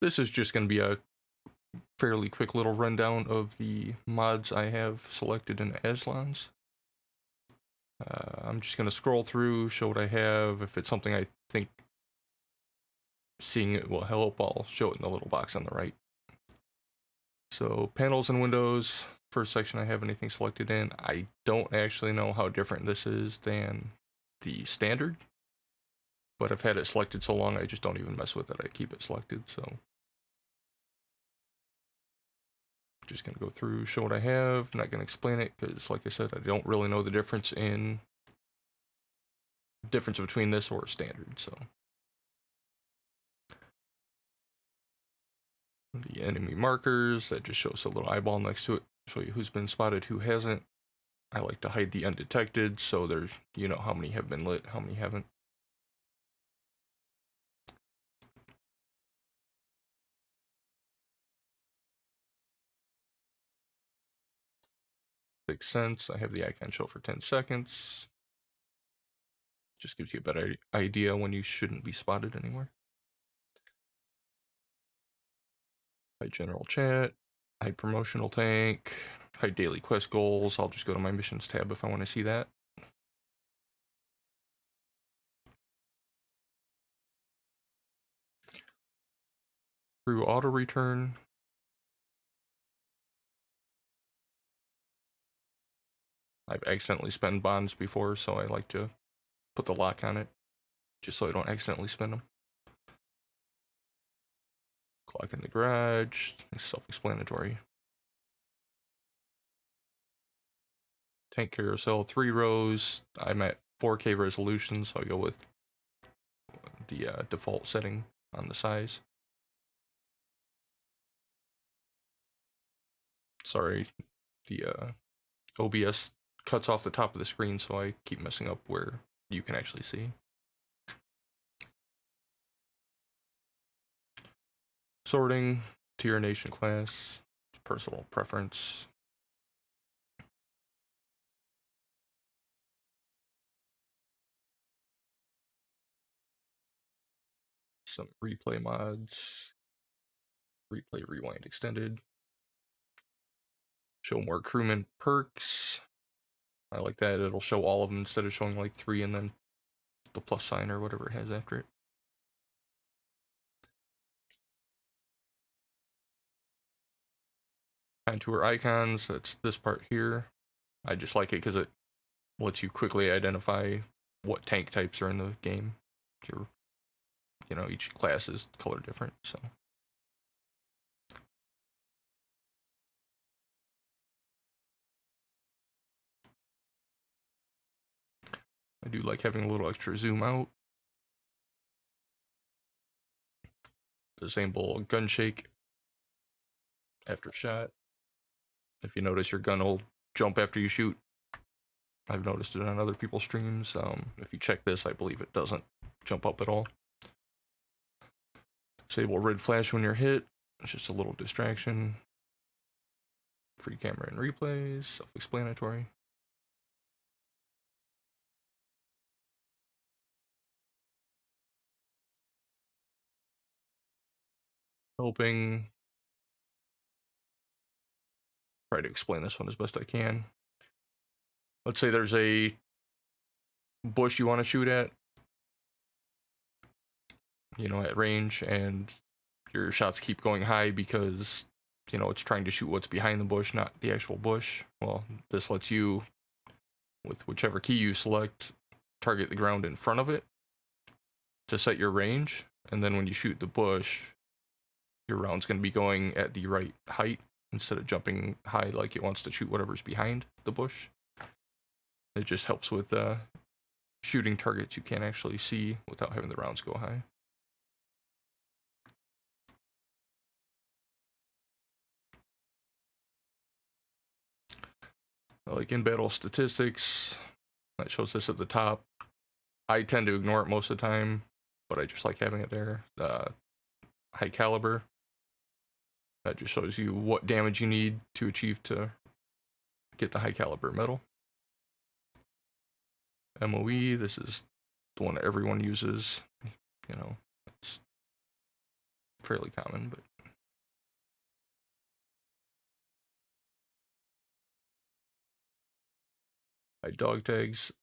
this is just going to be a fairly quick little rundown of the mods I have selected in Aslain's. I'm just going to scroll through, show what I have. If it's something I think seeing it will help, I'll show it in the little box on the right. So panels and windows, first section I have anything selected in. I don't actually know how different this is than the standard, but I've had it selected so long I just don't even mess with it. I keep it selected, so just gonna go through, show what I have. I'm not gonna explain it because, like I said, I don't really know the difference between this or standard. So the enemy markers, that just shows a little eyeball next to it, show you who's been spotted, who hasn't. I like to hide the undetected, so there's, you know, how many have been lit, how many haven't. Makes sense. I have the icon show for 10 seconds. Just gives you a better idea when you shouldn't be spotted anywhere. Hide general chat, hide promotional tank, hide daily quest goals. I'll just go to my missions tab if I want to see that. Through auto return. I've accidentally spent bonds before, so I like to put the lock on it, just so I don't accidentally spend them. Clock in the garage, self-explanatory. Tank carousel, 3 rows. I'm at 4K resolution, so I go with the default setting on the size. Sorry, the OBS cuts off the top of the screen, so I keep messing up where you can actually see. Sorting, tier, nation, class, personal preference. Some replay mods. Replay rewind extended. Show more crewman perks. I like that. It'll show all of them instead of showing like 3 and then the plus sign or whatever it has after it. Contour icons, that's this part here. I just like it because it lets you quickly identify what tank types are in the game. You know, each class is color different, so. I do like having a little extra zoom out. Disable gun shake after shot. If you notice, your gun will jump after you shoot. I've noticed it on other people's streams. If you check this, I believe it doesn't jump up at all. Disable red flash when you're hit. It's just a little distraction. Free camera and replays, self-explanatory. Helping. Try to explain this one as best I can. Let's say there's a bush you want to shoot at, you know, at range, and your shots keep going high because, you know, it's trying to shoot what's behind the bush, not the actual bush. Well, this lets you, with whichever key you select, target the ground in front of it to set your range, and then when you shoot the bush, your round's going to be going at the right height instead of jumping high like it wants to shoot whatever's behind the bush. It just helps with shooting targets you can't actually see without having the rounds go high. Like in battle statistics, that shows this at the top. I tend to ignore it most of the time, but I just like having it there. High caliber, that just shows you what damage you need to achieve to get the high caliber medal. MOE, this is the one that everyone uses. You know, it's fairly common, but dog tags,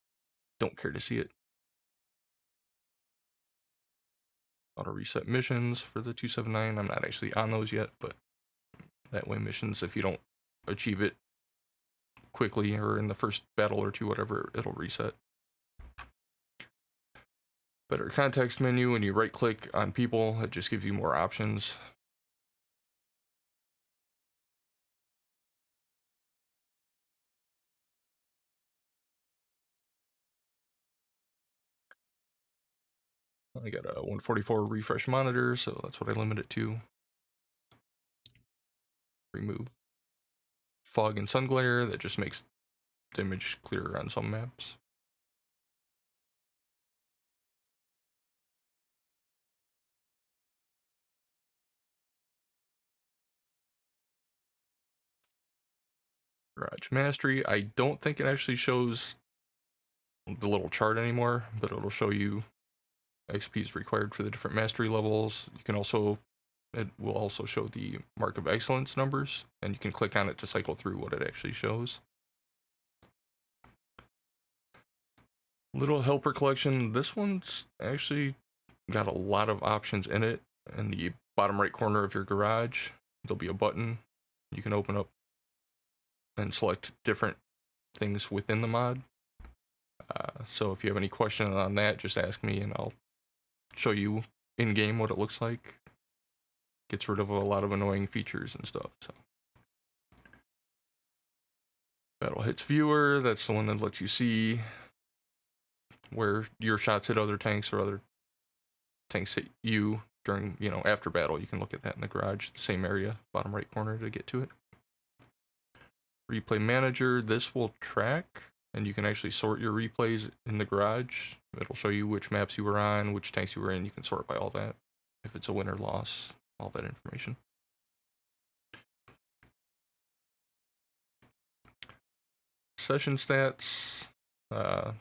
don't care to see it. Auto reset missions for the 279. I'm not actually on those yet, but that way missions, if you don't achieve it quickly or in the first battle or two, whatever, it'll reset. Better context menu, when you right click on people, it just gives you more options. I got a 144 refresh monitor, so that's what I limit it to. Remove fog and sun glare, that just makes the image clearer on some maps. Garage Mastery, I don't think it actually shows the little chart anymore, but it'll show you XPs required for the different mastery levels. You can also, it will also show the Mark of Excellence numbers, and you can click on it to cycle through what it actually shows. Little helper collection, this one's actually got a lot of options in it. In the bottom right corner of your garage, there'll be a button you can open up and select different things within the mod. So if you have any questions on that, just ask me and I'll show you in game what it looks like. Gets rid of a lot of annoying features and stuff. So Battle Hits Viewer, that's the one that lets you see where your shots hit other tanks or other tanks hit you during, you know, after battle. You can look at that in the garage, the same area, bottom right corner to get to it. Replay Manager, this will track, and you can actually sort your replays in the garage. It'll show you which maps you were on, which tanks you were in. You can sort by all that. If it's a win or loss, all that information. Session stats. I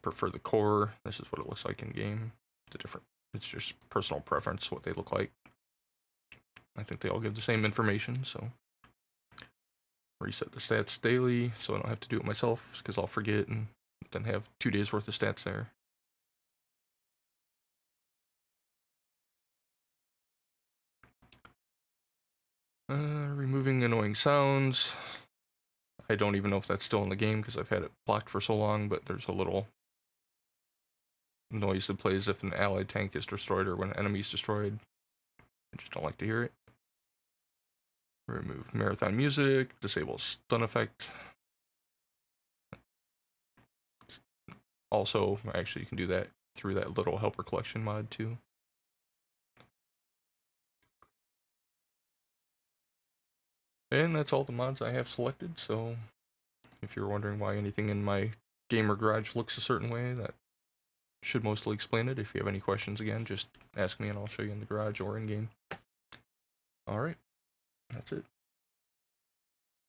prefer the core. This is what it looks like in game. It's just personal preference what they look like. I think they all give the same information, so reset the stats daily so I don't have to do it myself because I'll forget and then have 2 days worth of stats there. Removing annoying sounds. I don't even know if that's still in the game because I've had it blocked for so long, but there's a little noise that plays if an allied tank is destroyed or when an enemy is destroyed. I just don't like to hear it. Remove marathon music, disable stun effect. Also, actually you can do that through that little helper collection mod too. And that's all the mods I have selected, so if you're wondering why anything in my gamer garage looks a certain way, that should mostly explain it. If you have any questions, again, just ask me and I'll show you in the garage or in game. Alright, that's it.